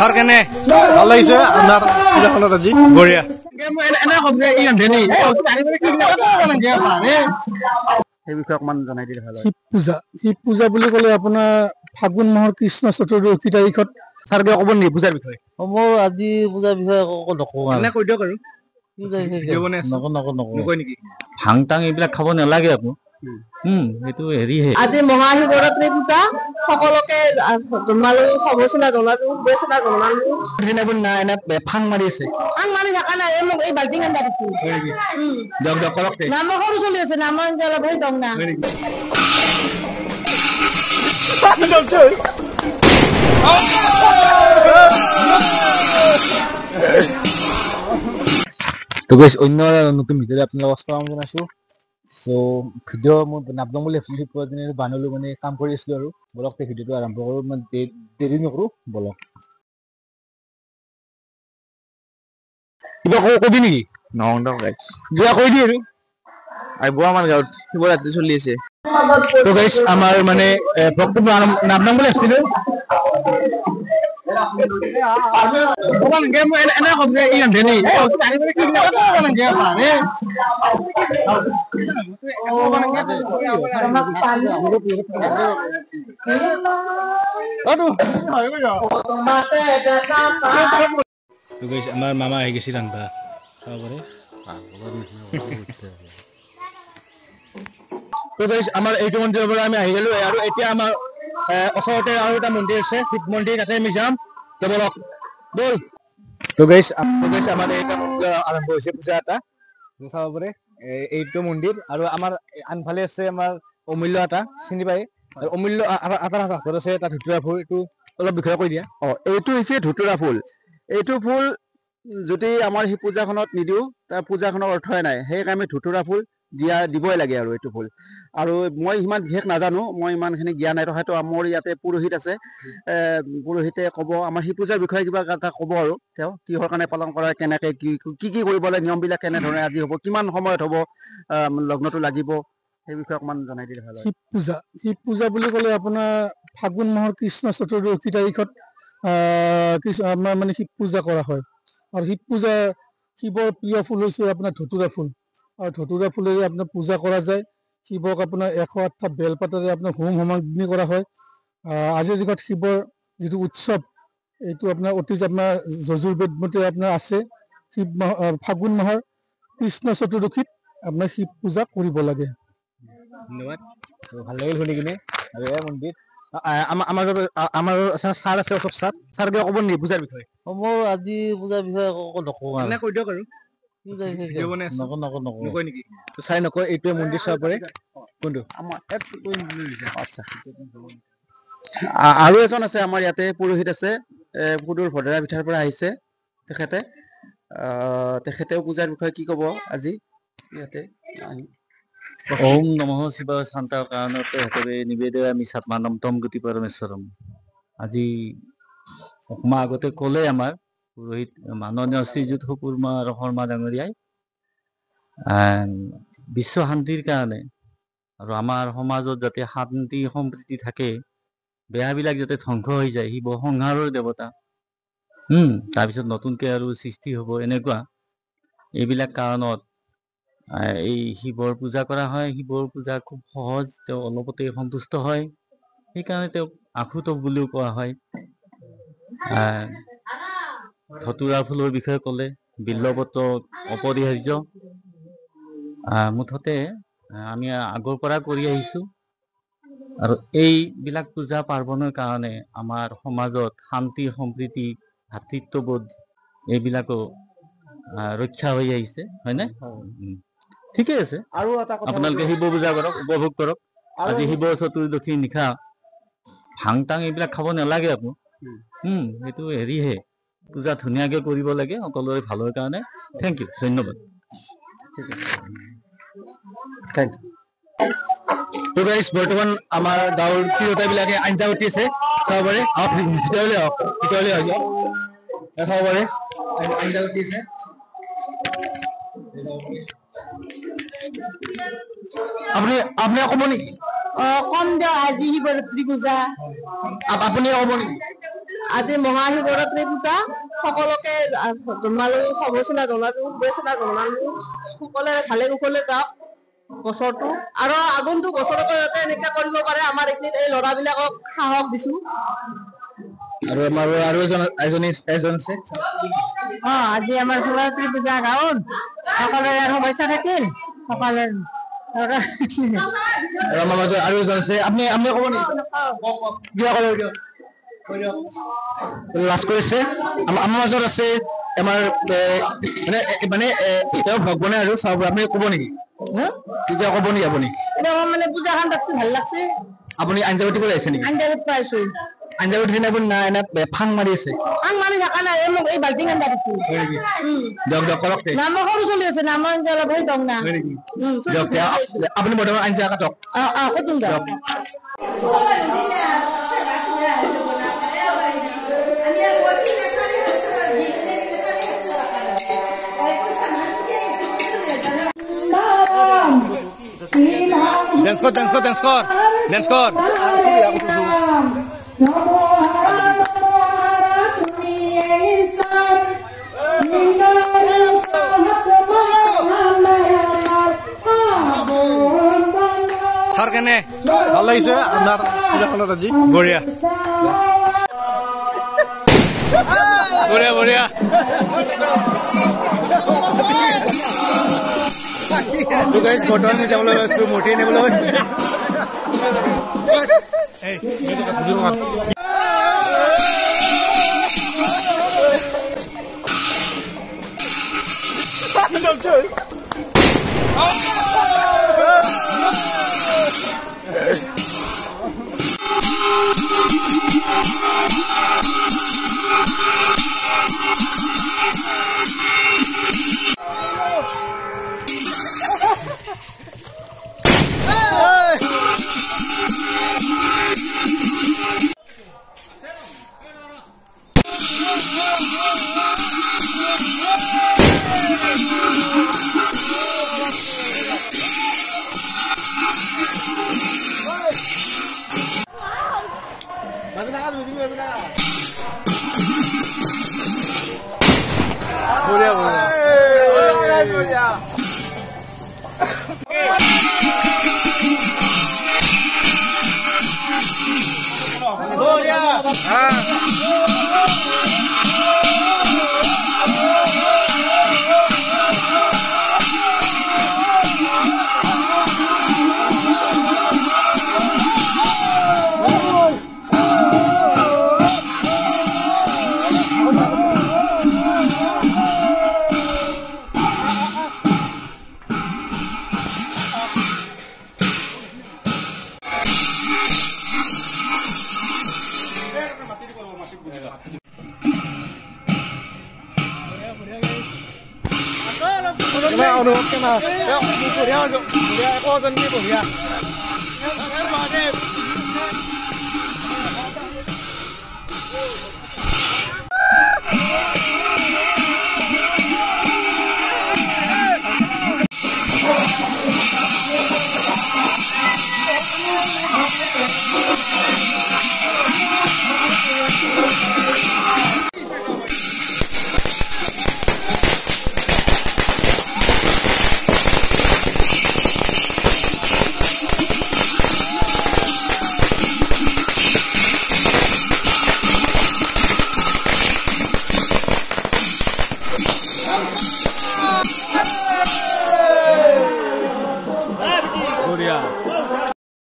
আমাৰ কেনে ভাল লাগিছে আমাৰ পূজাখনত আজি বঢ়িয়া সেই বিষয়ে অকমান জনাই দিলে ভাল হয়। শিৱ পূজা বুলি ক'লে আপোনাৰ ফাগুন মাহৰ কৃষ্ণ চতুৰ্দশী তাৰিখত ছাৰকে ক'ব নেকি পূজাৰ বিষয়ে? মোৰ আজি পূজাৰ বিষয়ে নকওঁ আৰু কৈ দিয়ক আৰু নকয় নেকি ভাং টাং এইবিলাক খাব নালাগে আকৌ সেইটো হেৰিহে আজি মহাশিৱৰাত্ৰি পূজা সকলোকে জনালো শুভেচ্ছা জনালো ফাং মাৰি আছে আন মানি থকা নাই মোক এই বাল্টিং আন দিছো দিয়ক কৰক নামৰ সৰু চলি আছে নামৰ অলপ হৈ দম না তো গাইস অন্য নতুন ভিডিও আপনাৰা আসসালামু জানাইছো সো ভিডিও মই নাপদম বুলি ফ্লিপ কৰি দিনে বানালো মানে কাম কৰি আছিলো আৰু বলক তে ভিডিওটো আৰম্ভ কৰো মানে দেৰি নকৰো বলক কিবা কবি নেকি নং গাইস দিয়া কৈ দি আৰু আইবো আমাৰ গাঁৱত শিৱৰাত্ৰি চলি আছে তো গাইস আমাৰ মানে বক্তব্য নাপদম বুলি আছিলো Bukan game enak kok dia ikan deni. Tadi mereka kita bukan game ane. Aduh. তো গাইস আমাৰ মামা আহি গৈছে ৰান্ধবা চাব পাৰে তো গাইস আমাৰ এইটো মন্দিৰৰ পৰা আমি আহি গলো আৰু এতিয়া আমাৰ ওচৰতে আৰু এটা মন্দিৰ আছে শিৱ মন্দিৰ তাতে আমি যাম বলক বল তো গাইস আমাৰ এটা মন্দিৰ আৰম্ভ হৈছে পূজা এটা চাব পাৰে এইটো মন্দিৰ আৰু আমাৰ আনফালে আছে আমাৰ অমূল্য এটা চিনি পায় অমূল্য আটা ঘৰ আছে এটা ধুতুৰা ফুল এইটো অলপ বিষয়ে কৈ দিয়া এইটো হৈছে ধুতুৰা ফুল এইটো ফুল যদি আমাৰ সেই পূজাখনত নিদিও তাৰ পূজাখনৰ অৰ্থই নাই সেইকাৰণে আমি ধুতুৰা ফুল দিবই লাগে আৰু এইটো ফুল আৰু মই ইমান বিশেষ নাজানো মই ইমানখিনি জ্ঞান নাই হয়তো আমাৰ ইয়াতে পুৰোহিত আছে পুৰোহিতে ক'ব আমাৰ সেই পূজাৰ বিষয়ে কিবা এটা ক'ব আৰু তেওঁ কিহৰ কাৰণে পালন কৰা কেনেকৈ কি কৰিব লাগে নিয়মবিলাক কেনেধৰণে আজি হ'ব কিমান সময়ত হ'ব লগ্নটো লাগিব সেই বিষয়ে অকমান জনাই দিলে ভাল হয় শিৱ পূজা বুলি ক'লে আপোনাৰ ফাগুন মাহৰ কৃষ্ণ চতুৰ্দশী তাৰিখত আমাৰ মানে শিৱ পূজা কৰা হয় আৰু শিৱ পূজা শিৱৰ প্ৰিয় ফুল হৈছে আপোনাৰ ধতুৰা ফুল আৰু ধতুৰা ফুলেৰে আপোনাৰ পূজা কৰা যায় শিৱক আপোনাৰ 108টা বেলপাতেৰে আপোনাৰ হোম হোমাগ্নি কৰা হয় আজিৰ যুগত শিৱৰ যিটো উৎসৱ এইটো আপোনাৰ অতি আপোনাৰ যজুৰ্বেদ মতে আপোনাৰ আছে শিৱ মাহ ফাগুন মাহৰ কৃষ্ণ চতুৰ্দশীত আপোনাৰ শিৱ পূজা কৰিব লাগে ধন্যবাদ ভাল লাগিল শুনি কিনে আৰু এই মন্দিৰ আমাৰ ছাৰ আছে চব ছাৰকে ক'ব নেকি পূজাৰ বিষয়ে মোৰ আজি পূজাৰ বিষয়ে নকওঁ আৰু কৈ দিয়ক আৰু নকয় নেকি চাই নকয় এইটোৱে মন্দিৰ চাব পাৰে কোনটো আচ্ছা আৰু এজন আছে আমাৰ ইয়াতে পুৰোহিত আছে পুদুৰ ভদৰা পিঠাৰ পৰা আহিছে তেখেতেও পূজাৰ বিষয়ে কি ক'ব আজি ইয়াতে ওম নমঃ শিৱায় শান্তাৰ কাৰণতে হেতবে নিবেদয়ামি সাত্মানম তম গতি পৰমেশ্বৰম আজি অকণমান আগতে ক'লে আমাৰ পুৰোহিত মাননীয় শ্ৰীযুত সুকুৰ্মা শৰ্মা ডাঙৰীয়াই বিশ্ব শান্তিৰ কাৰণে আৰু আমাৰ সমাজত যাতে শান্তি সম্প্ৰীতি থাকে বেয়াবিলাক যাতে ধ্বংস হৈ যায় শিৱ সংহাৰৰ দেৱতা তাৰপিছত নতুনকৈ আৰু সৃষ্টি হ'ব এনেকুৱা এইবিলাক কাৰণত এই শিৱৰ পূজা কৰা হয় শিৱৰ পূজা খুব সহজ তেওঁ অলপতে সন্তুষ্ট হয় সেইকাৰণে তেওঁক আশুতোষ বুলিও কোৱা হয় ধতুৰা ফুলৰ বিষয়ে ক'লে বিল্লপত্ৰ অপৰিহাৰ্য মুঠতে আমি আগৰ পৰা কৰি আহিছোঁ আৰু এইবিলাক পূজা পাৰ্বণৰ কাৰণে আমাৰ সমাজত শান্তি সম্প্ৰীতি ভাতৃত্ববোধ এইবিলাকো ৰক্ষা হৈ আহিছে হয়নে ঠিকে আছে আৰু এটা কথা আপোনালোকে শিৱ পূজা কৰক উপভোগ কৰক আজি শিৱ চতুৰ্দশী নিশা ভাং টাং এইবিলাক খাব নালাগে আকৌ সেইটো হেৰিহে পূজা ধুনীয়াকৈ কৰিব লাগে সকলোৰে ভালৰ কাৰণে থেংক ইউ ধন্যবাদ থেংক ইউ তো গাইস বৰ্তমান আমাৰ গাঁৱৰ তিৰোতাবিলাকে আঞ্জা উঠি আছে চাব পাৰে ভিতৰলৈ আহক চাব পাৰে আঞ্জা উঠি আছে আপুনি ক'ব নেকি কম দিয়ক আজি শিৱৰাত্ৰি পূজা আপুনি ক'ব নেকি আজি মহাশিৱৰাত্ৰি পূজা সকলোকে জনালো শুভেচ্ছা জনালো সকলোৱে ভালে কুশলে যাওক বছৰটো আৰু আগন্তুক বছৰতো যাতে এনেকে কৰিব পাৰে আমাৰ এইখিনিত এই ল'ৰাবিলাকক সাহস দিছো আৰু আমাৰ আৰু এজন আছে আজি আমাৰ শিৱৰাত্ৰি পূজা গাঁৱত সকলোৰে শুভেচ্ছা থাকিল সকলোৰে আৰু আমাৰ মাজত আৰু এজন আছে আপুনি ক'ব নেকি কিবা ক'ব লাষ্ট কৰিছে আমাৰ মাজত আছে আমাৰ মানে তেওঁ ভগৱানে আৰু চাব আপুনি ক'ব নেকি কিবা ক'ব নেকি আপুনি মানে পূজাখন দেখি ভাল লাগছে আপুনি আঞ্জা পাতিবলৈ আহিছে নেকি আঞ্জা পাইছো আঞ্জা পাতিছে আপুনি না এনে ফাং মাৰি আছে ফাং মাৰি থকা নাই মোক এই বাল্টিং আঞ্জা দিছো দিয়ক কৰক নামৰ সৰু চলি আছে নামৰ আঞ্জা অলপ হৈ দং না দিয়ক আপুনি বৰ্তমান আঞ্জা কাটক কটুম দিয়ক Dance kor. Sar kene. ভাল লাগিছে আপনার পূজাখনত আজি বঢ়িয়া তো গাইস বৰ্তমান আমি যাবলৈ আছো মূৰ্তি আনিবলৈ অনুভৱ কেনা বঢ়িয়া একোজনী বঢ়িয়া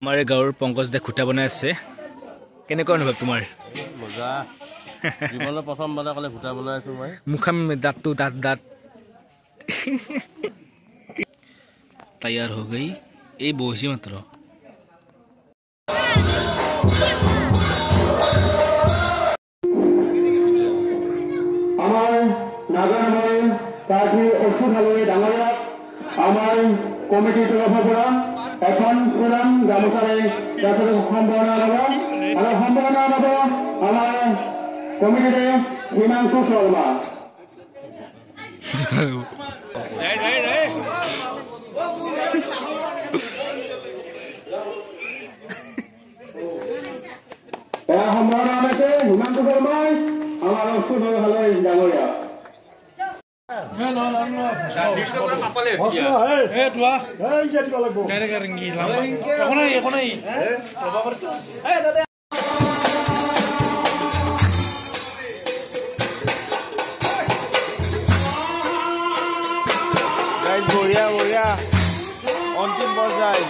আমাৰ গাঁৱৰ পংকজ দে খুটা বনাই আছে কেনেকুৱা অনুভৱ তোমাৰ মজা জীৱনৰ প্ৰথম বাৰ কলে খুটা বনাইছো মই মুখাম দাঁতটো দাঁত তৈয়াৰ হৈ গই এই বহিছি মাত্ৰ আমাৰ নাগানময় প্ৰাৰ্থী অচ্যুত হালৈ ডাঙৰীয়াক আমাৰ কমিটিৰ তৰফৰ পৰা এখন পুৰাণ গামোচাৰে সম্বৰ্ধনা ল'ব আৰু সম্বৰ্ধনা ল'ব আমাৰ কমিটিৰে হিমাংশু শৰ্মা সম্বৰ্ধনা লৈছে হিমাংশু শৰ্মাই বঢ়িয়া বঢ়িয়া অন্তিম পৰ্যায়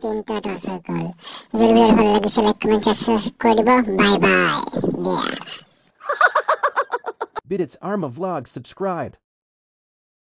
তিনটা টস হৈ গ'ল যদি ভাল লাগিছে লাইক কমেন্ট সাবস্ক্ৰাইব কৰি দিব বাই বাই দিয়া Bidits Arma Vlog subscribe.